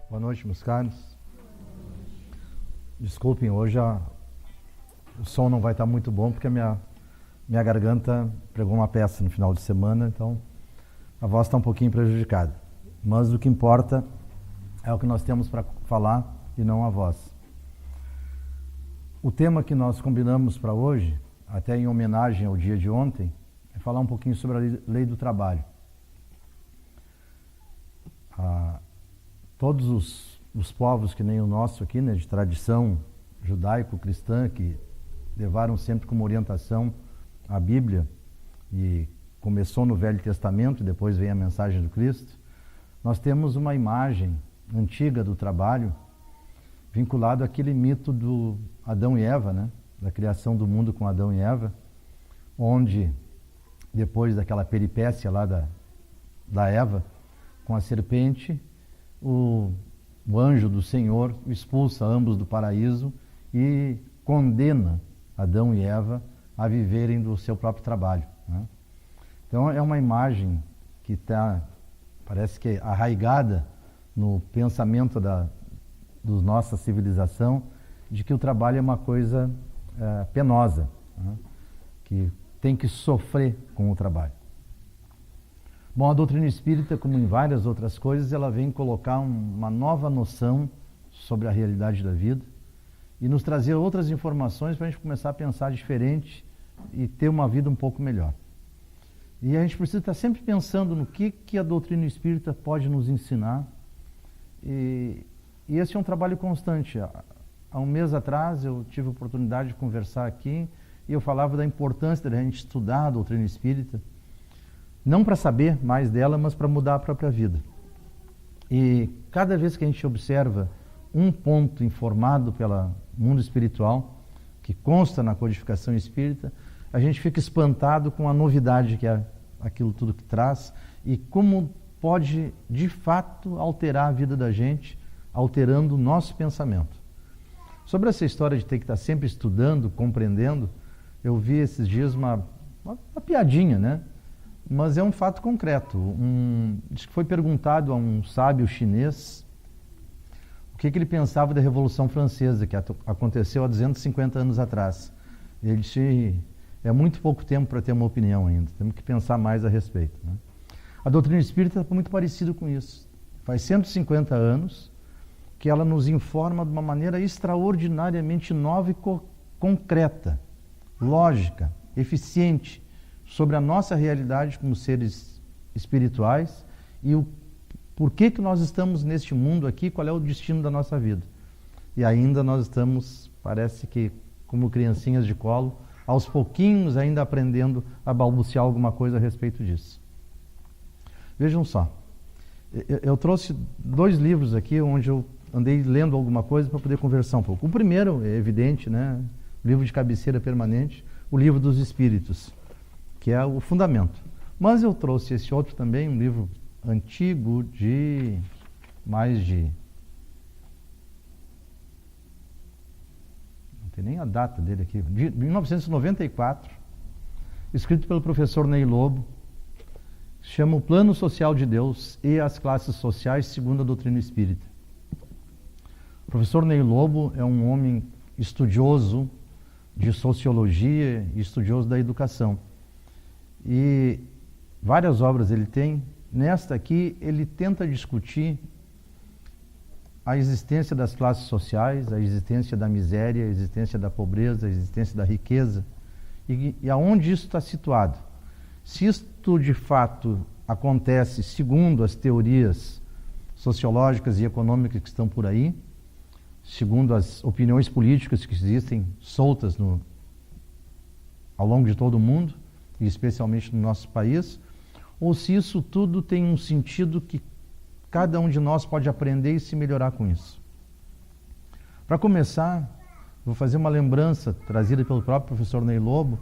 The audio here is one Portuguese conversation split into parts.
Boa noite, meus caros. Desculpem, hoje o som não vai estar muito bom porque a minha garganta pregou uma peça no final de semana, então a voz está um pouquinho prejudicada. Mas o que importa é o que nós temos para falar e não a voz. O tema que nós combinamos para hoje, até em homenagem ao dia de ontem, é falar um pouquinho sobre a lei do trabalho. Todos os povos que nem o nosso aqui, né, de tradição judaico-cristã, que levaram sempre como orientação a Bíblia, e começou no Velho Testamento e depois vem a mensagem do Cristo, nós temos uma imagem antiga do trabalho vinculado àquele mito do Adão e Eva, né, da criação do mundo com Adão e Eva, onde, depois daquela peripécia lá da Eva, com a serpente, o anjo do Senhor expulsa ambos do paraíso e condena Adão e Eva a viverem do seu próprio trabalho, né? Então é uma imagem que está, parece que arraigada no pensamento da nossa civilização, de que o trabalho é uma coisa penosa, né? Que tem que sofrer com o trabalho. Bom, a doutrina espírita, como em várias outras coisas, ela vem colocar uma nova noção sobre a realidade da vida e nos trazer outras informações para a gente começar a pensar diferente e ter uma vida um pouco melhor. E a gente precisa estar sempre pensando no que a doutrina espírita pode nos ensinar. E esse é um trabalho constante. Há um mês atrás eu tive a oportunidade de conversar aqui e eu falava da importância da gente estudar a doutrina espírita, não para saber mais dela, mas para mudar a própria vida. E cada vez que a gente observa um ponto informado pelo mundo espiritual, que consta na codificação espírita, a gente fica espantado com a novidade que é aquilo tudo que traz e como pode, de fato, alterar a vida da gente, alterando o nosso pensamento. Sobre essa história de ter que estar sempre estudando, compreendendo, eu vi esses dias uma piadinha, né? Mas é um fato concreto. Diz que foi perguntado a um sábio chinês o que ele pensava da Revolução Francesa, que aconteceu há 250 anos atrás. Ele disse, é muito pouco tempo para ter uma opinião ainda, temos que pensar mais a respeito, né? A doutrina espírita está muito parecida com isso. Faz 150 anos que ela nos informa de uma maneira extraordinariamente nova e concreta, lógica, eficiente, sobre a nossa realidade como seres espirituais e o porquê que nós estamos neste mundo aqui, qual é o destino da nossa vida. E ainda nós estamos, parece que como criancinhas de colo, aos pouquinhos ainda aprendendo a balbuciar alguma coisa a respeito disso. Vejam só, eu trouxe 2 livros aqui onde eu andei lendo alguma coisa para poder conversar um pouco. O primeiro, é evidente, né? Livro de cabeceira permanente, o Livro dos Espíritos, que é o fundamento. Mas eu trouxe esse outro também, um livro antigo de mais de... não tem nem a data dele aqui, de 1994, escrito pelo professor Ney Lobo, chama O Plano Social de Deus e as Classes Sociais segundo a Doutrina Espírita. O professor Ney Lobo é um homem estudioso de sociologia e estudioso da educação. E várias obras ele tem. Nesta aqui, ele tenta discutir a existência das classes sociais, a existência da miséria, a existência da pobreza, a existência da riqueza e aonde isso está situado. Se isto de fato acontece segundo as teorias sociológicas e econômicas que estão por aí, segundo as opiniões políticas que existem soltas ao longo de todo o mundo, e especialmente no nosso país, ou se isso tudo tem um sentido que cada um de nós pode aprender e se melhorar com isso. Para começar, vou fazer uma lembrança trazida pelo próprio professor Ney Lobo,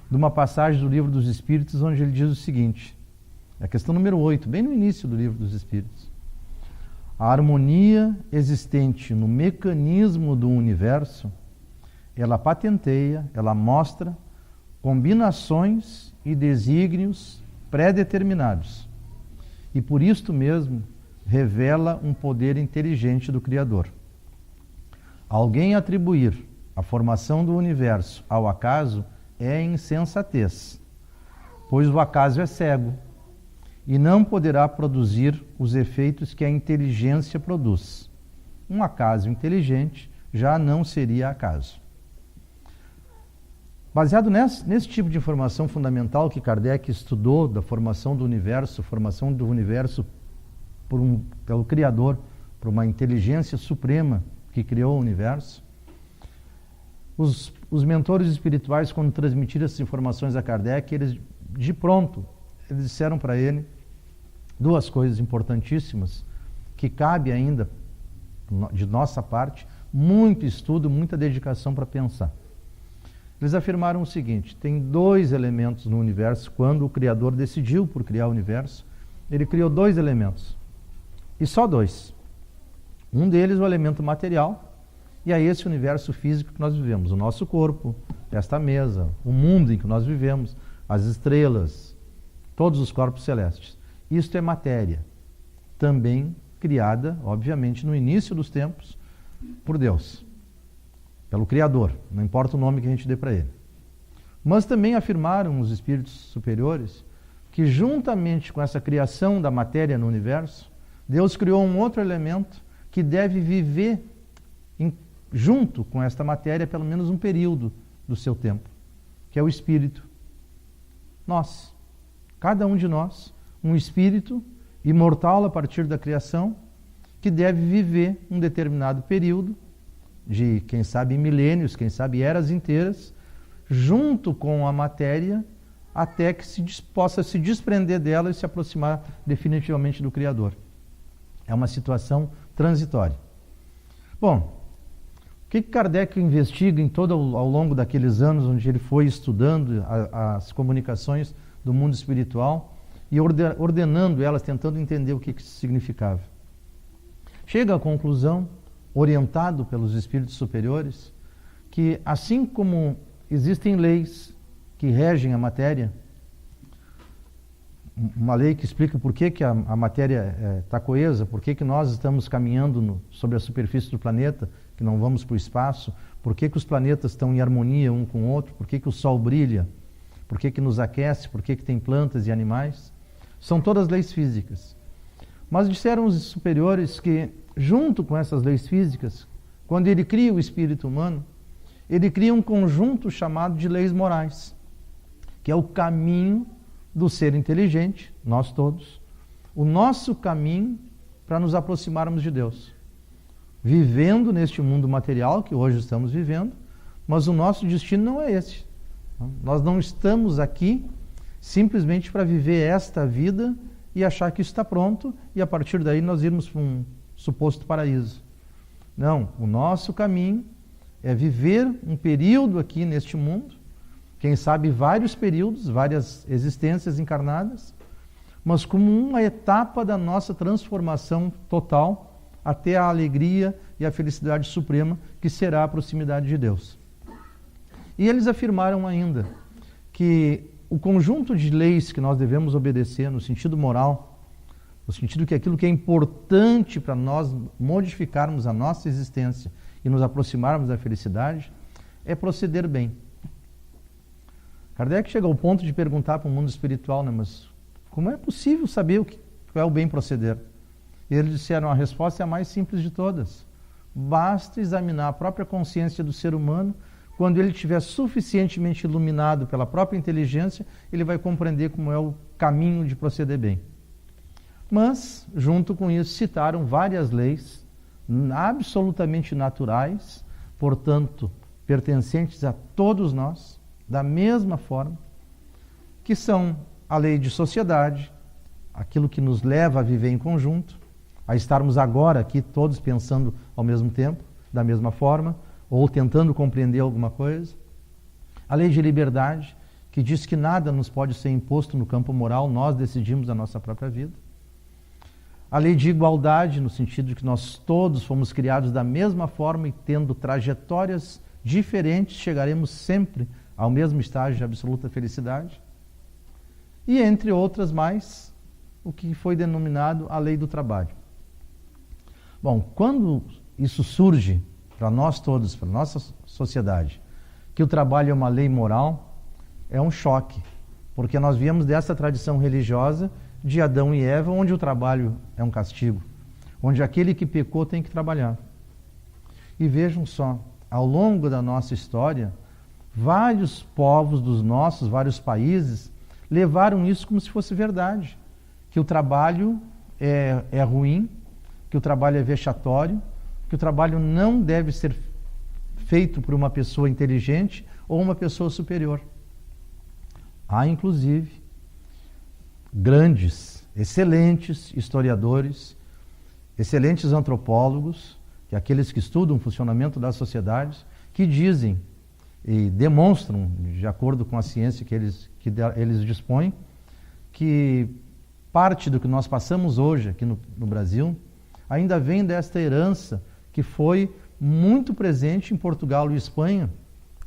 de uma passagem do Livro dos Espíritos, onde ele diz o seguinte, a questão número 8, bem no início do Livro dos Espíritos. A harmonia existente no mecanismo do universo, ela patenteia, ela mostra combinações e desígnios pré-determinados. E por isto mesmo revela um poder inteligente do Criador. Alguém atribuir a formação do universo ao acaso é insensatez, pois o acaso é cego e não poderá produzir os efeitos que a inteligência produz. Um acaso inteligente já não seria acaso. Baseado nesse tipo de informação fundamental que Kardec estudou da formação do universo pelo Criador, por uma inteligência suprema que criou o universo, os mentores espirituais, quando transmitiram essas informações a Kardec, eles disseram para ele duas coisas importantíssimas que cabe ainda, de nossa parte, muito estudo, muita dedicação para pensar. Eles afirmaram o seguinte: tem dois elementos no universo. Quando o Criador decidiu por criar o universo, ele criou dois elementos, e só dois. Um deles, o elemento material, e é esse universo físico que nós vivemos, o nosso corpo, esta mesa, o mundo em que nós vivemos, as estrelas, todos os corpos celestes. Isto é matéria, também criada, obviamente, no início dos tempos, por Deus, pelo Criador, não importa o nome que a gente dê para ele. Mas também afirmaram os espíritos superiores que, juntamente com essa criação da matéria no universo, Deus criou um outro elemento que deve viver junto com esta matéria pelo menos um período do seu tempo, que é o espírito. Nós, cada um de nós, um espírito imortal a partir da criação, que deve viver um determinado período de, quem sabe, milênios, quem sabe, eras inteiras, junto com a matéria, até que possa se desprender dela e se aproximar definitivamente do Criador. É uma situação transitória. Bom, o que Kardec investiga ao longo daqueles anos onde ele foi estudando as comunicações do mundo espiritual e ordenando elas, tentando entender o que isso significava? Chega à conclusão, orientado pelos espíritos superiores, que assim como existem leis que regem a matéria, uma lei que explica por que a matéria está coesa, por que nós estamos caminhando sobre a superfície do planeta, que não vamos para o espaço, por que os planetas estão em harmonia um com o outro, por que o Sol brilha, por que nos aquece, por que tem plantas e animais. São todas leis físicas. Mas disseram os superiores que, junto com essas leis físicas, quando ele cria o espírito humano, ele cria um conjunto chamado de leis morais, que é o caminho do ser inteligente, nós todos, o nosso caminho para nos aproximarmos de Deus. Vivendo neste mundo material que hoje estamos vivendo, mas o nosso destino não é esse. Nós não estamos aqui simplesmente para viver esta vida e achar que isso está pronto e a partir daí nós irmos para um suposto paraíso. Não, o nosso caminho é viver um período aqui neste mundo, quem sabe vários períodos, várias existências encarnadas, mas como uma etapa da nossa transformação total até a alegria e a felicidade suprema que será a proximidade de Deus. E eles afirmaram ainda que o conjunto de leis que nós devemos obedecer no sentido moral, no sentido que aquilo que é importante para nós modificarmos a nossa existência e nos aproximarmos da felicidade, é proceder bem. Kardec chega ao ponto de perguntar para o mundo espiritual, né, mas como é possível saber qual é o bem proceder? E eles disseram, a resposta é a mais simples de todas. Basta examinar a própria consciência do ser humano. Quando ele estiver suficientemente iluminado pela própria inteligência, ele vai compreender como é o caminho de proceder bem. Mas, junto com isso, citaram várias leis absolutamente naturais, portanto, pertencentes a todos nós, da mesma forma, que são a lei de sociedade, aquilo que nos leva a viver em conjunto, a estarmos agora aqui todos pensando ao mesmo tempo, da mesma forma, ou tentando compreender alguma coisa. A lei de liberdade, que diz que nada nos pode ser imposto no campo moral, nós decidimos a nossa própria vida. A lei de igualdade, no sentido de que nós todos fomos criados da mesma forma e tendo trajetórias diferentes, chegaremos sempre ao mesmo estágio de absoluta felicidade. E entre outras mais, o que foi denominado a lei do trabalho. Bom, quando isso surge para nós todos, para a nossa sociedade, que o trabalho é uma lei moral, é um choque, porque nós viemos dessa tradição religiosa de Adão e Eva, onde o trabalho é um castigo, onde aquele que pecou tem que trabalhar. E vejam só, ao longo da nossa história, vários povos dos nossos, vários países, levaram isso como se fosse verdade, que o trabalho é ruim, que o trabalho é vexatório, que o trabalho não deve ser feito por uma pessoa inteligente ou uma pessoa superior. Há, inclusive, grandes, excelentes historiadores, excelentes antropólogos, que aqueles que estudam o funcionamento das sociedades, que dizem e demonstram, de acordo com a ciência que eles dispõem, que parte do que nós passamos hoje aqui no Brasil ainda vem desta herança que foi muito presente em Portugal e Espanha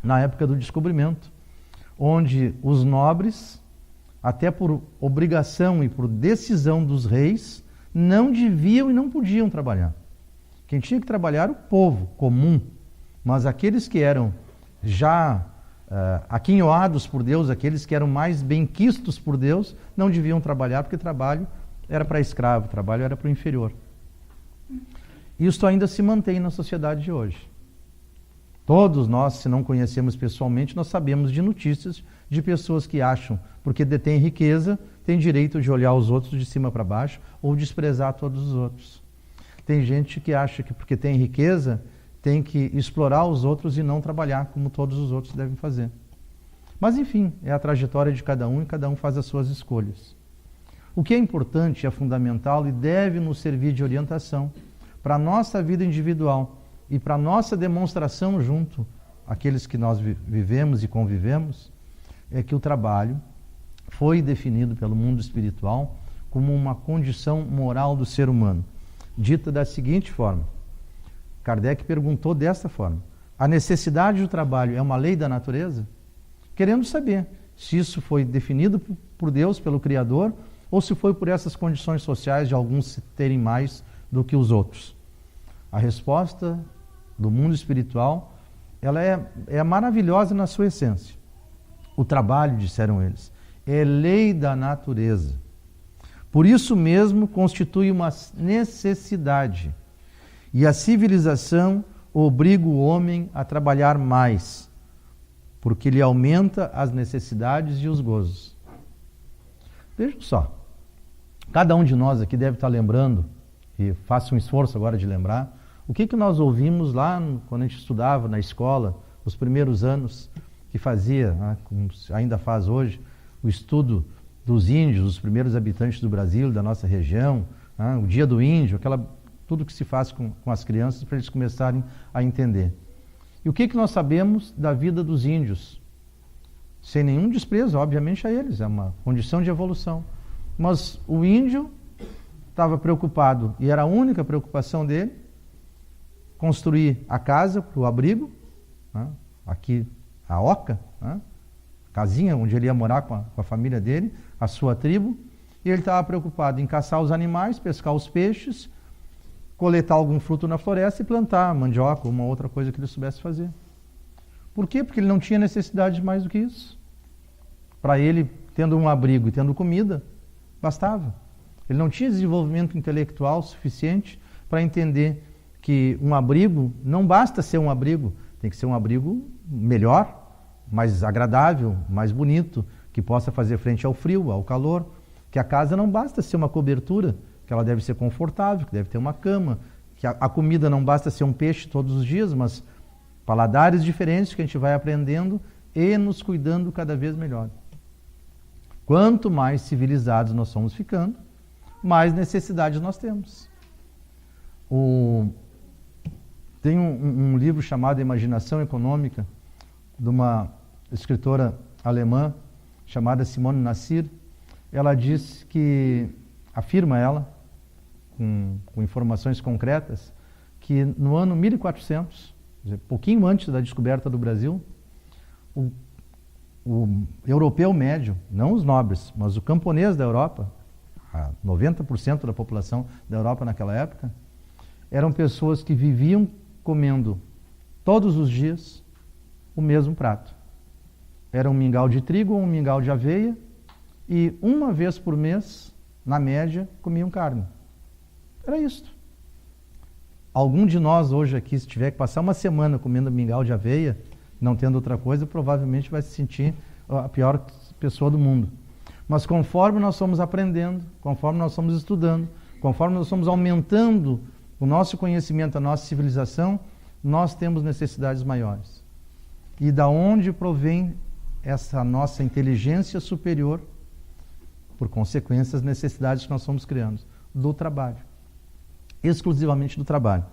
na época do descobrimento, onde os nobres, até por obrigação e por decisão dos reis, não deviam e não podiam trabalhar. Quem tinha que trabalhar era o povo comum, mas aqueles que eram já aquinhoados por Deus, aqueles que eram mais benquistos por Deus, não deviam trabalhar, porque trabalho era para escravo, trabalho era para o inferior. Isso ainda se mantém na sociedade de hoje. Todos nós, se não conhecemos pessoalmente, nós sabemos de notícias de pessoas que acham, porque detêm riqueza, têm direito de olhar os outros de cima para baixo ou desprezar todos os outros. Tem gente que acha que porque tem riqueza, tem que explorar os outros e não trabalhar como todos os outros devem fazer. Mas enfim, é a trajetória de cada um e cada um faz as suas escolhas. O que é importante, é fundamental e deve nos servir de orientação para a nossa vida individual e para a nossa demonstração junto àqueles que nós vivemos e convivemos, é que o trabalho foi definido pelo mundo espiritual como uma condição moral do ser humano, dita da seguinte forma. Kardec perguntou desta forma: a necessidade do trabalho é uma lei da natureza? Querendo saber se isso foi definido por Deus, pelo Criador, ou se foi por essas condições sociais de alguns terem mais do que os outros. A resposta do mundo espiritual, ela é maravilhosa na sua essência. O trabalho, disseram eles, é lei da natureza. Por isso mesmo constitui uma necessidade. E a civilização obriga o homem a trabalhar mais, porque lhe aumenta as necessidades e os gozos. Vejam só, cada um de nós aqui deve estar lembrando, e faça um esforço agora de lembrar, o que nós ouvimos lá quando a gente estudava na escola, os primeiros anos, que fazia, né, como ainda faz hoje, o estudo dos índios, os primeiros habitantes do Brasil, da nossa região, né, o Dia do Índio, tudo que se faz com as crianças para eles começarem a entender. E o que nós sabemos da vida dos índios? Sem nenhum desprezo, obviamente, a eles, é uma condição de evolução. Mas o índio estava preocupado, e era a única preocupação dele, construir a casa para o abrigo, né? Aqui a oca, né? Casinha onde ele ia morar com a família dele, a sua tribo, e ele estava preocupado em caçar os animais, pescar os peixes, coletar algum fruto na floresta e plantar mandioca ou uma outra coisa que ele soubesse fazer. Por quê? Porque ele não tinha necessidade de mais do que isso. Para ele, tendo um abrigo e tendo comida, bastava. Ele não tinha desenvolvimento intelectual suficiente para entender que um abrigo não basta ser um abrigo, tem que ser um abrigo melhor, mais agradável, mais bonito, que possa fazer frente ao frio, ao calor, que a casa não basta ser uma cobertura, que ela deve ser confortável, que deve ter uma cama, que a comida não basta ser um peixe todos os dias, mas paladares diferentes que a gente vai aprendendo e nos cuidando cada vez melhor. Quanto mais civilizados nós somos ficando, mais necessidades nós temos. Tem um livro chamado Imaginação Econômica, de uma escritora alemã chamada Simone Nassir. Ela diz que, afirma ela, com informações concretas, que no ano 1400, pouquinho antes da descoberta do Brasil, o europeu médio, não os nobres, mas o camponês da Europa, 90% da população da Europa naquela época, eram pessoas que viviam comendo todos os dias o mesmo prato. Era um mingau de trigo ou um mingau de aveia, e uma vez por mês, na média, comiam carne. Era isto. Algum de nós hoje aqui, se tiver que passar uma semana comendo mingau de aveia, não tendo outra coisa, provavelmente vai se sentir a pior pessoa do mundo. Mas conforme nós somos aprendendo, conforme nós somos estudando, conforme nós somos aumentando o nosso conhecimento, a nossa civilização, nós temos necessidades maiores. E da onde provém essa nossa inteligência superior? Por consequência, as necessidades que nós somos criando. Do trabalho. Exclusivamente do trabalho.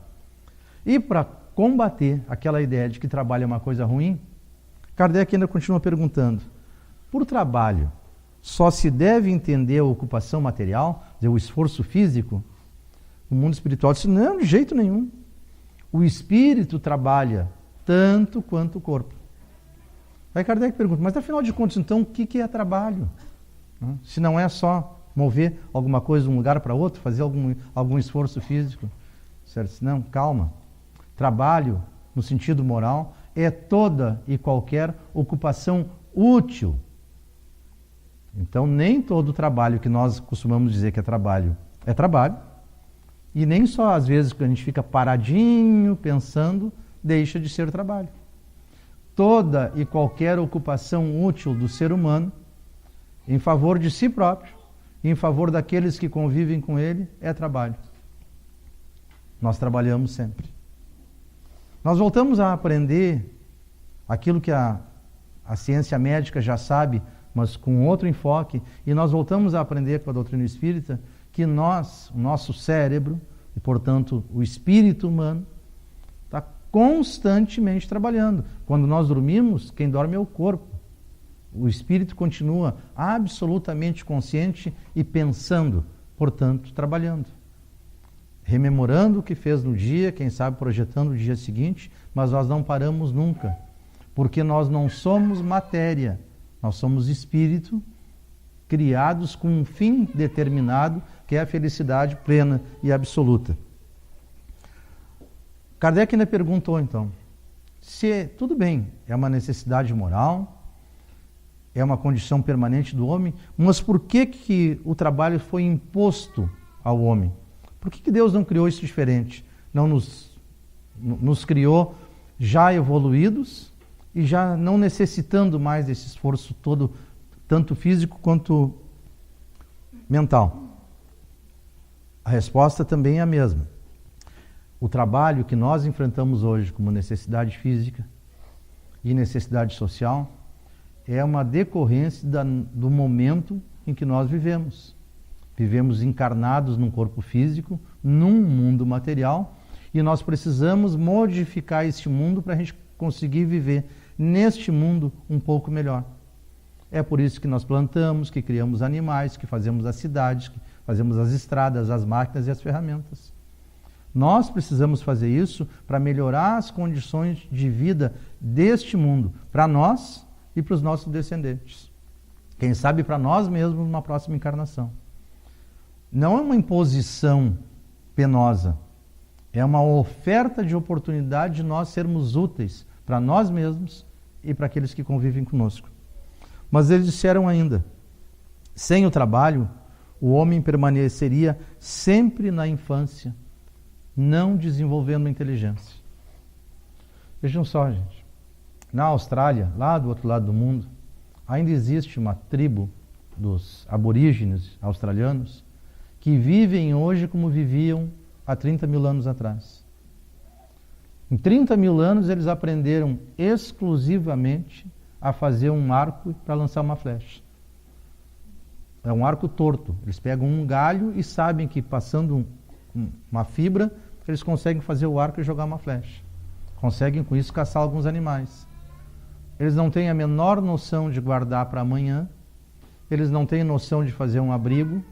E para combater aquela ideia de que trabalho é uma coisa ruim, Kardec ainda continua perguntando: por trabalho, só se deve entender a ocupação material, o esforço físico? O mundo espiritual diz: não, de jeito nenhum. O espírito trabalha tanto quanto o corpo. Aí Kardec pergunta: mas afinal de contas, então, o que é trabalho? Se não é só mover alguma coisa de um lugar para outro, fazer algum esforço físico. Certo? Não, calma. Trabalho, no sentido moral, é toda e qualquer ocupação útil. Então, nem todo trabalho que nós costumamos dizer que é trabalho, e nem só às vezes que a gente fica paradinho, pensando, deixa de ser trabalho. Toda e qualquer ocupação útil do ser humano, em favor de si próprio, e em favor daqueles que convivem com ele, é trabalho. Nós trabalhamos sempre. Nós voltamos a aprender aquilo que a ciência médica já sabe, mas com outro enfoque, e nós voltamos a aprender com a doutrina espírita que nós, o nosso cérebro, e portanto o espírito humano, está constantemente trabalhando. Quando nós dormimos, quem dorme é o corpo. O espírito continua absolutamente consciente e pensando, portanto, trabalhando. Rememorando o que fez no dia, quem sabe projetando o dia seguinte, mas nós não paramos nunca, porque nós não somos matéria, nós somos espírito, criados com um fim determinado, que é a felicidade plena e absoluta. Kardec ainda perguntou, então, se tudo bem, é uma necessidade moral, é uma condição permanente do homem, mas por que o trabalho foi imposto ao homem? Por que Deus não criou isso diferente? Não nos criou já evoluídos e já não necessitando mais desse esforço todo, tanto físico quanto mental? A resposta também é a mesma. O trabalho que nós enfrentamos hoje como necessidade física e necessidade social é uma decorrência do momento em que nós vivemos. Vivemos encarnados num corpo físico, num mundo material, e nós precisamos modificar este mundo para a gente conseguir viver neste mundo um pouco melhor. É por isso que nós plantamos, que criamos animais, que fazemos as cidades, que fazemos as estradas, as máquinas e as ferramentas. Nós precisamos fazer isso para melhorar as condições de vida deste mundo, para nós e para os nossos descendentes. Quem sabe para nós mesmos numa próxima encarnação. Não é uma imposição penosa, é uma oferta de oportunidade de nós sermos úteis para nós mesmos e para aqueles que convivem conosco. Mas eles disseram ainda: sem o trabalho, o homem permaneceria sempre na infância, não desenvolvendo inteligência. Vejam só, gente. Na Austrália, lá do outro lado do mundo, ainda existe uma tribo dos aborígenes australianos que vivem hoje como viviam há 30 mil anos atrás. Em 30 mil anos eles aprenderam exclusivamente a fazer um arco para lançar uma flecha. É um arco torto. Eles pegam um galho e sabem que passando uma fibra, eles conseguem fazer o arco e jogar uma flecha. Conseguem com isso caçar alguns animais. Eles não têm a menor noção de guardar para amanhã. Eles não têm noção de fazer um abrigo.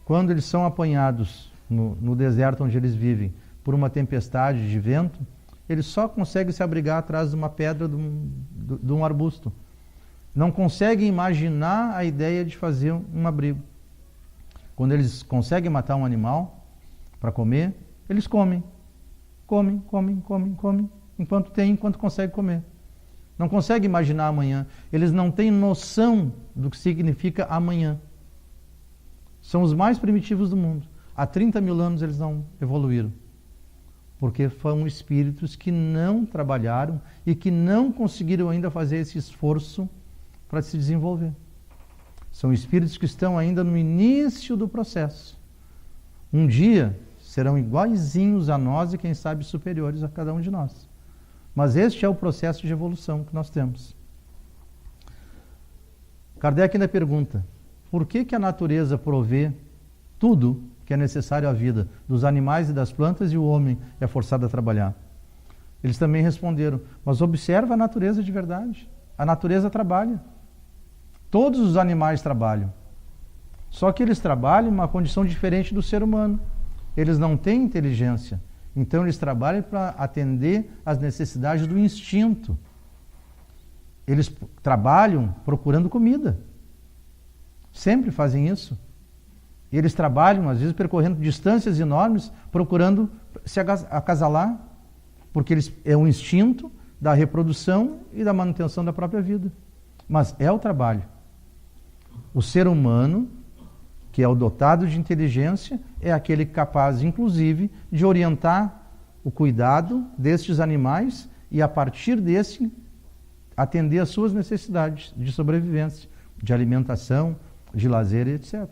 Quando eles são apanhados no deserto onde eles vivem por uma tempestade de vento, eles só conseguem se abrigar atrás de uma pedra de um arbusto. Não conseguem imaginar a ideia de fazer um abrigo. Quando eles conseguem matar um animal para comer, Eles comem, enquanto conseguem comer. Não conseguem imaginar amanhã. Eles não têm noção do que significa amanhã. São os mais primitivos do mundo. Há 30 mil anos eles não evoluíram. Porque foram espíritos que não trabalharam e que não conseguiram ainda fazer esse esforço para se desenvolver. São espíritos que estão ainda no início do processo. Um dia serão iguaizinhos a nós e quem sabe superiores a cada um de nós. Mas este é o processo de evolução que nós temos. Kardec ainda pergunta, por que a natureza provê tudo que é necessário à vida dos animais e das plantas e o homem é forçado a trabalhar? Eles também responderam, mas observa a natureza de verdade. A natureza trabalha. Todos os animais trabalham. Só que eles trabalham em uma condição diferente do ser humano. Eles não têm inteligência. Então eles trabalham para atender às necessidades do instinto. Eles trabalham procurando comida. Sempre fazem isso. E eles trabalham, às vezes, percorrendo distâncias enormes, procurando se acasalar, porque é um instinto da reprodução e da manutenção da própria vida. Mas é o trabalho. O ser humano, que é o dotado de inteligência, é aquele capaz, inclusive, de orientar o cuidado destes animais e, a partir desse, atender às suas necessidades de sobrevivência, de alimentação, de lazer, etc.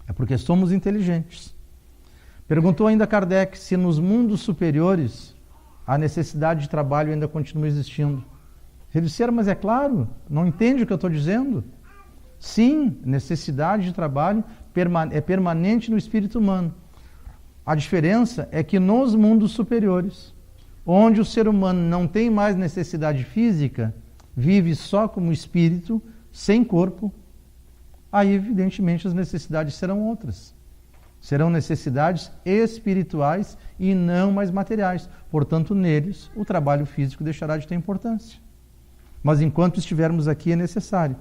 É porque somos inteligentes. Perguntou ainda Kardec se nos mundos superiores a necessidade de trabalho ainda continua existindo. Eles disseram, mas é claro, não entende o que eu estou dizendo? Sim, necessidade de trabalho é permanente no espírito humano. A diferença é que nos mundos superiores, onde o ser humano não tem mais necessidade física, vive só como espírito, sem corpo, aí evidentemente as necessidades serão outras. Serão necessidades espirituais e não mais materiais. Portanto, neles, o trabalho físico deixará de ter importância. Mas enquanto estivermos aqui, é necessário.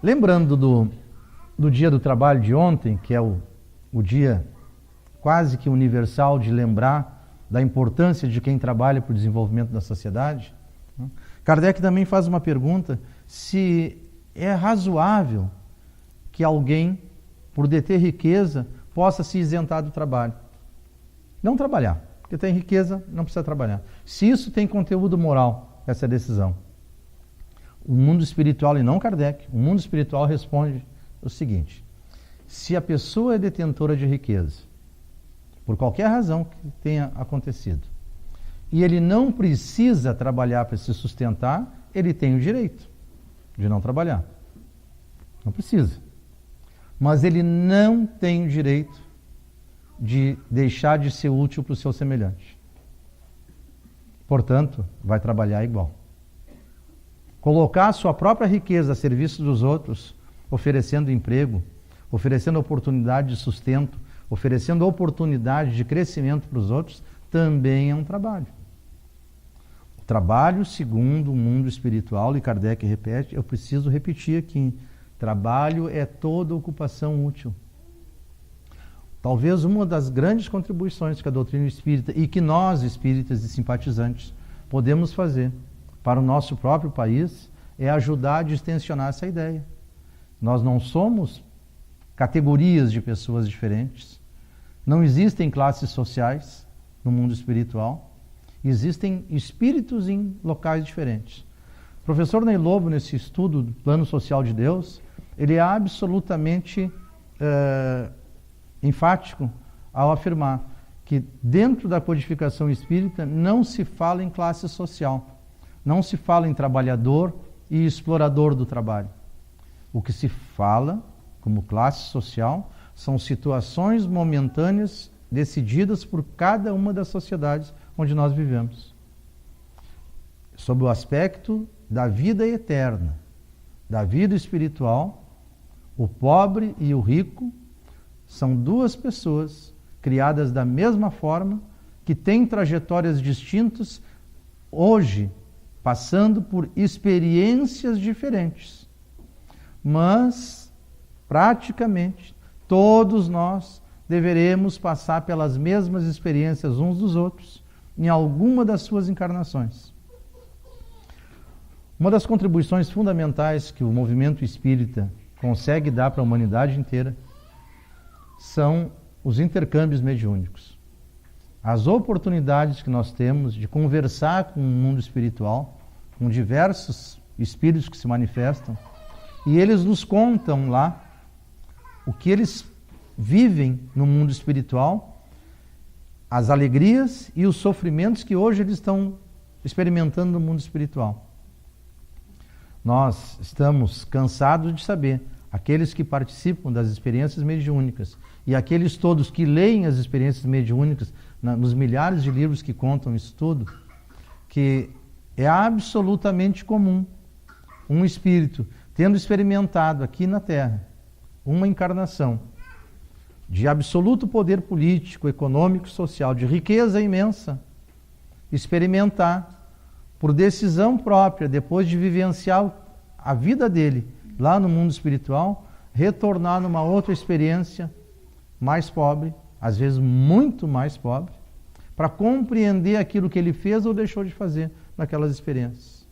Lembrando do dia do trabalho de ontem, que é o dia quase que universal de lembrar da importância de quem trabalha para o desenvolvimento da sociedade, Kardec também faz uma pergunta se é razoável que alguém, por deter riqueza, possa se isentar do trabalho. Não trabalhar, porque tem riqueza, não precisa trabalhar. Se isso tem conteúdo moral, essa é a decisão. O mundo espiritual, e não Kardec, o mundo espiritual responde o seguinte: se a pessoa é detentora de riqueza, por qualquer razão que tenha acontecido, e ele não precisa trabalhar para se sustentar, ele tem o direito de não trabalhar. Não precisa. Mas ele não tem o direito de deixar de ser útil para o seu semelhante. Portanto, vai trabalhar igual. Colocar a sua própria riqueza a serviço dos outros, oferecendo emprego, oferecendo oportunidade de sustento, oferecendo oportunidade de crescimento para os outros, também é um trabalho. O trabalho, segundo o mundo espiritual, e Kardec repete, eu preciso repetir aqui, trabalho é toda ocupação útil. Talvez uma das grandes contribuições que a doutrina espírita e que nós, espíritas e simpatizantes, podemos fazer para o nosso próprio país é ajudar a distensionar essa ideia. Nós não somos categorias de pessoas diferentes, não existem classes sociais no mundo espiritual, existem espíritos em locais diferentes. O professor Ney Lobo, nesse estudo do Plano Social de Deus, ele é absolutamente enfático ao afirmar que dentro da codificação espírita não se fala em classe social. Não se fala em trabalhador e explorador do trabalho. O que se fala como classe social são situações momentâneas decididas por cada uma das sociedades onde nós vivemos. Sob o aspecto da vida eterna, da vida espiritual, o pobre e o rico são duas pessoas criadas da mesma forma, que têm trajetórias distintas, hoje passando por experiências diferentes. Mas, praticamente, todos nós deveremos passar pelas mesmas experiências uns dos outros em alguma das suas encarnações. Uma das contribuições fundamentais que o movimento espírita consegue dar para a humanidade inteira são os intercâmbios mediúnicos. As oportunidades que nós temos de conversar com o mundo espiritual, com diversos espíritos que se manifestam, e eles nos contam lá o que eles vivem no mundo espiritual, as alegrias e os sofrimentos que hoje eles estão experimentando no mundo espiritual. Nós estamos cansados de saber, aqueles que participam das experiências mediúnicas e aqueles todos que leem as experiências mediúnicas nos milhares de livros que contam isso tudo, que é absolutamente comum um espírito tendo experimentado aqui na Terra uma encarnação de absoluto poder político, econômico, social, de riqueza imensa, experimentar por decisão própria, depois de vivenciar a vida dele lá no mundo espiritual, retornar numa outra experiência mais pobre, às vezes muito mais pobre, para compreender aquilo que ele fez ou deixou de fazer naquelas experiências.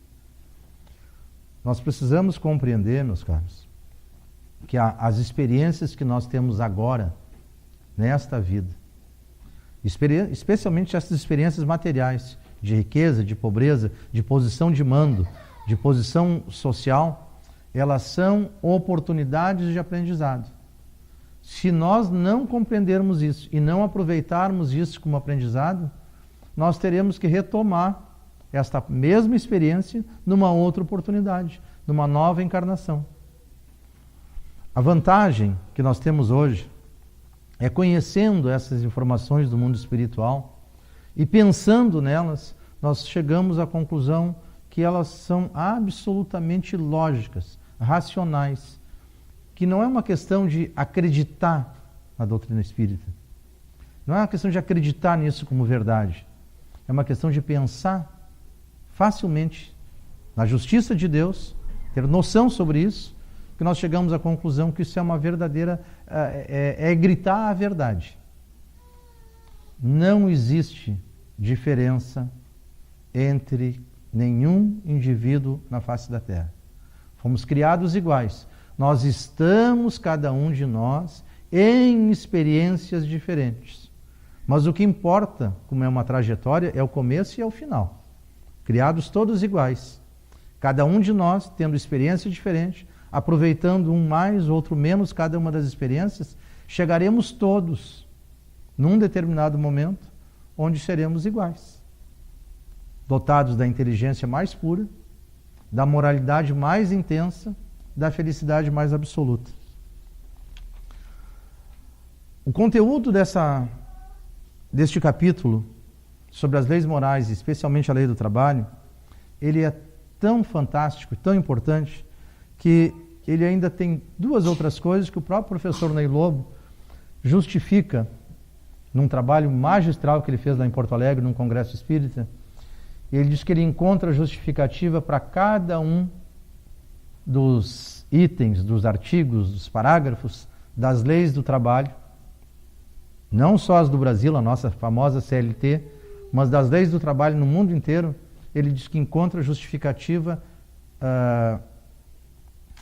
Nós precisamos compreender, meus caros, que as experiências que nós temos agora, nesta vida, especialmente essas experiências materiais, de riqueza, de pobreza, de posição de mando, de posição social, elas são oportunidades de aprendizado. Se nós não compreendermos isso e não aproveitarmos isso como aprendizado, nós teremos que retomar esta mesma experiência numa outra oportunidade, numa nova encarnação. A vantagem que nós temos hoje é, conhecendo essas informações do mundo espiritual e pensando nelas, nós chegamos à conclusão que elas são absolutamente lógicas, racionais, que não é uma questão de acreditar na doutrina espírita, não é uma questão de acreditar nisso como verdade, é uma questão de pensar facilmente na justiça de Deus, ter noção sobre isso, que nós chegamos à conclusão que isso é uma verdadeira, é gritar a verdade. Não existe diferença entre nenhum indivíduo na face da Terra. Fomos criados iguais. Nós estamos, cada um de nós, em experiências diferentes. Mas o que importa, como é uma trajetória, é o começo e é o final. Criados todos iguais. Cada um de nós tendo experiência diferente, aproveitando um mais, outro menos, cada uma das experiências, chegaremos todos, num determinado momento, onde seremos iguais. Dotados da inteligência mais pura, da moralidade mais intensa, da felicidade mais absoluta. O conteúdo deste capítulo sobre as leis morais, especialmente a lei do trabalho, ele é tão fantástico, tão importante, que ele ainda tem duas outras coisas que o próprio professor Ney Lobo justifica num trabalho magistral que ele fez lá em Porto Alegre, num congresso espírita. Ele diz que ele encontra justificativa para cada um dos itens, dos artigos, dos parágrafos das leis do trabalho, não só as do Brasil, a nossa famosa CLT, mas das leis do trabalho no mundo inteiro. Ele diz que encontra justificativa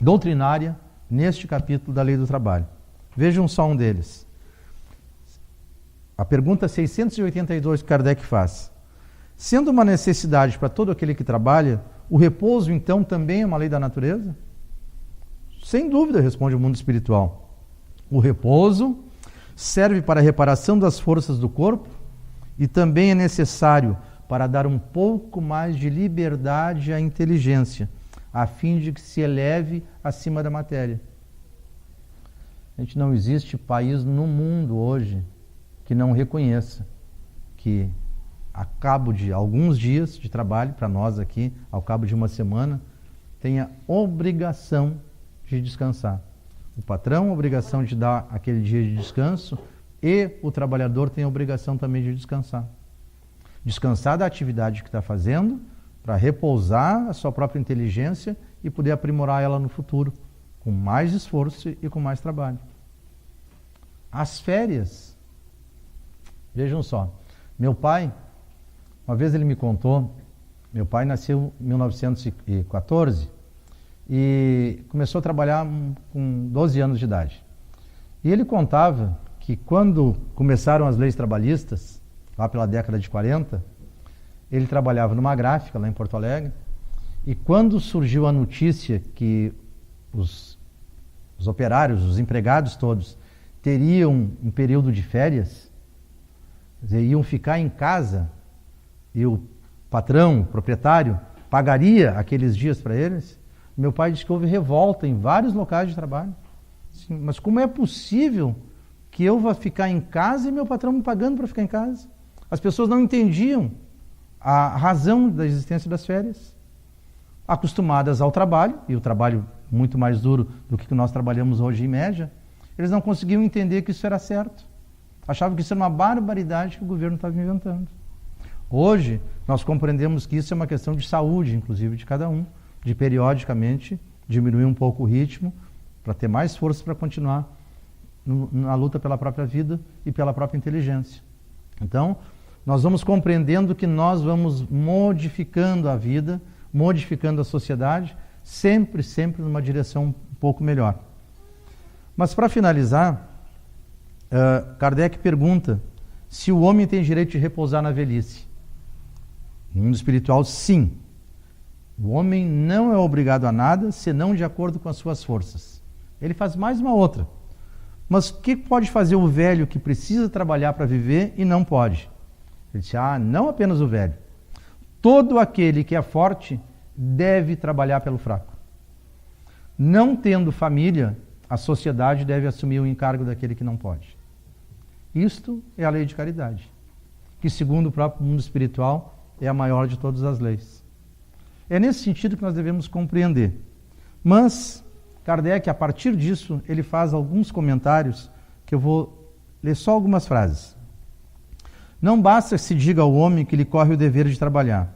doutrinária neste capítulo da lei do trabalho. Vejam só um deles. A pergunta 682 que Kardec faz. Sendo uma necessidade para todo aquele que trabalha, o repouso então também é uma lei da natureza? Sem dúvida, responde o mundo espiritual. O repouso serve para a reparação das forças do corpo e também é necessário para dar um pouco mais de liberdade à inteligência, a fim de que se eleve acima da matéria. Não existe país no mundo hoje que não reconheça que, a cabo de alguns dias de trabalho, para nós aqui, ao cabo de uma semana, tem a obrigação de descansar. O patrão, a obrigação de dar aquele dia de descanso, e o trabalhador tem a obrigação também de descansar. Descansar da atividade que está fazendo, para repousar a sua própria inteligência e poder aprimorar ela no futuro, com mais esforço e com mais trabalho. as férias. Vejam só, meu pai, uma vez ele me contou, meu pai nasceu em 1914 e começou a trabalhar com 12 anos de idade. E ele contava que quando começaram as leis trabalhistas, lá pela década de 40, ele trabalhava numa gráfica lá em Porto Alegre, e quando surgiu a notícia que os operários, os empregados todos, teriam um período de férias, quer dizer, iam ficar em casa, e o patrão, o proprietário, pagaria aqueles dias para eles, meu pai disse que houve revolta em vários locais de trabalho. Assim, mas como é possível que eu vá ficar em casa e meu patrão me pagando para ficar em casa? As pessoas não entendiam a razão da existência das férias. Acostumadas ao trabalho, e o trabalho muito mais duro do que nós trabalhamos hoje em média, eles não conseguiam entender que isso era certo. Achavam que isso era uma barbaridade que o governo estava inventando. Hoje, nós compreendemos que isso é uma questão de saúde, inclusive, de cada um, de periodicamente diminuir um pouco o ritmo, para ter mais força para continuar na luta pela própria vida e pela própria inteligência. Então, nós vamos compreendendo que nós vamos modificando a vida, modificando a sociedade, sempre numa direção um pouco melhor. Mas para finalizar, Kardec pergunta se o homem tem direito de repousar na velhice. No mundo espiritual, sim. O homem não é obrigado a nada, senão de acordo com as suas forças. Ele faz mais uma outra. Mas o que pode fazer o velho que precisa trabalhar para viver e não pode? Ele disse, não apenas o velho. Todo aquele que é forte deve trabalhar pelo fraco. Não tendo família, a sociedade deve assumir o encargo daquele que não pode. Isto é a lei de caridade, que segundo o próprio mundo espiritual é a maior de todas as leis. É nesse sentido que nós devemos compreender. Mas Kardec, a partir disso, ele faz alguns comentários que eu vou ler só algumas frases. Não basta se diga ao homem que lhe corre o dever de trabalhar.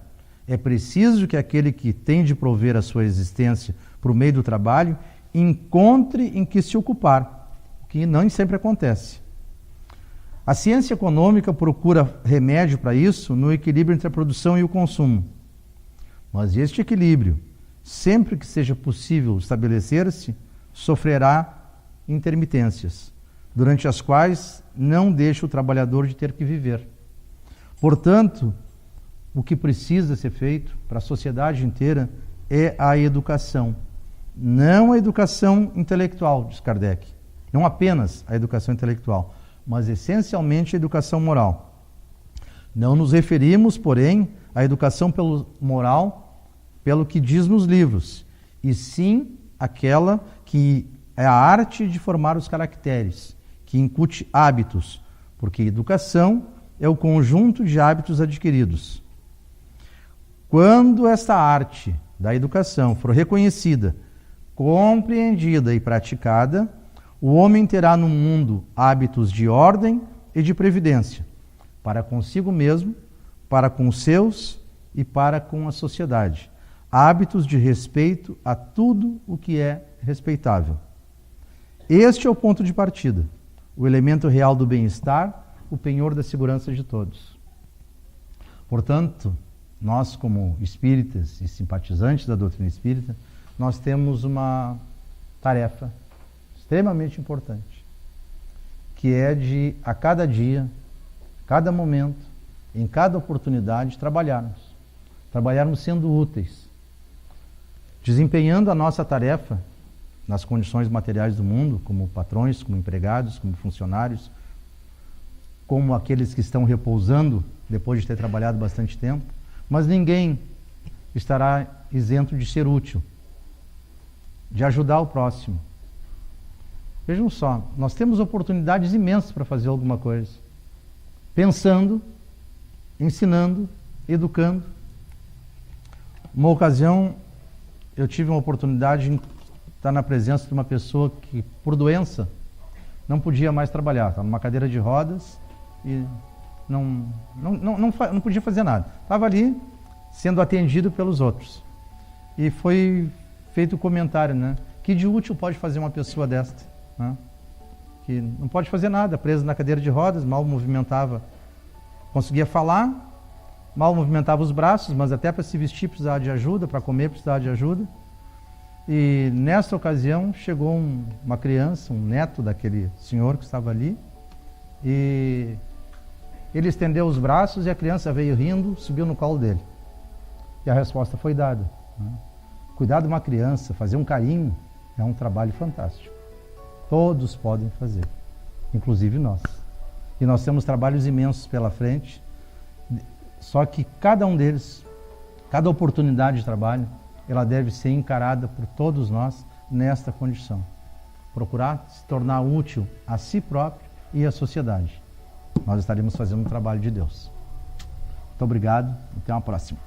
É preciso que aquele que tem de prover a sua existência por meio do trabalho encontre em que se ocupar, o que não sempre acontece. A ciência econômica procura remédio para isso no equilíbrio entre a produção e o consumo. Mas este equilíbrio, sempre que seja possível estabelecer-se, sofrerá intermitências, durante as quais não deixa o trabalhador de ter que viver. Portanto, o que precisa ser feito para a sociedade inteira é a educação. Não a educação intelectual, diz Kardec. Não apenas a educação intelectual, mas essencialmente a educação moral. Não nos referimos, porém, à educação moral pelo que diz nos livros, e sim aquela que é a arte de formar os caracteres, que incute hábitos, porque educação é o conjunto de hábitos adquiridos. Quando esta arte da educação for reconhecida, compreendida e praticada, o homem terá no mundo hábitos de ordem e de previdência, para consigo mesmo, para com os seus e para com a sociedade. Hábitos de respeito a tudo o que é respeitável. Este é o ponto de partida, o elemento real do bem-estar, o penhor da segurança de todos. Portanto, nós como espíritas e simpatizantes da doutrina espírita, nós temos uma tarefa extremamente importante, que é de, a cada dia, cada momento, em cada oportunidade, trabalharmos sendo úteis, desempenhando a nossa tarefa nas condições materiais do mundo, como patrões, como empregados, como funcionários, como aqueles que estão repousando depois de ter trabalhado bastante tempo, mas ninguém estará isento de ser útil, de ajudar o próximo. Vejam só, nós temos oportunidades imensas para fazer alguma coisa, pensando, ensinando, educando. Uma ocasião, eu tive uma oportunidade de estar na presença de uma pessoa que, por doença, não podia mais trabalhar, estava numa cadeira de rodas e não podia fazer nada. Estava ali sendo atendido pelos outros. E foi feito o comentário, né? Que de útil pode fazer uma pessoa desta? Né? que não pode fazer nada, preso na cadeira de rodas, mal movimentava, conseguia falar, mal movimentava os braços, mas até para se vestir precisava de ajuda, para comer precisava de ajuda. E nesta ocasião chegou uma criança, um neto daquele senhor que estava ali, e ele estendeu os braços e a criança veio rindo, subiu no colo dele. E a resposta foi dada. Cuidar de uma criança, fazer um carinho, é um trabalho fantástico. Todos podem fazer, inclusive nós. E nós temos trabalhos imensos pela frente, só que cada um deles, cada oportunidade de trabalho, ela deve ser encarada por todos nós nesta condição. Procurar se tornar útil a si próprio e à sociedade. Nós estaremos fazendo um trabalho de Deus. Muito obrigado e até uma próxima.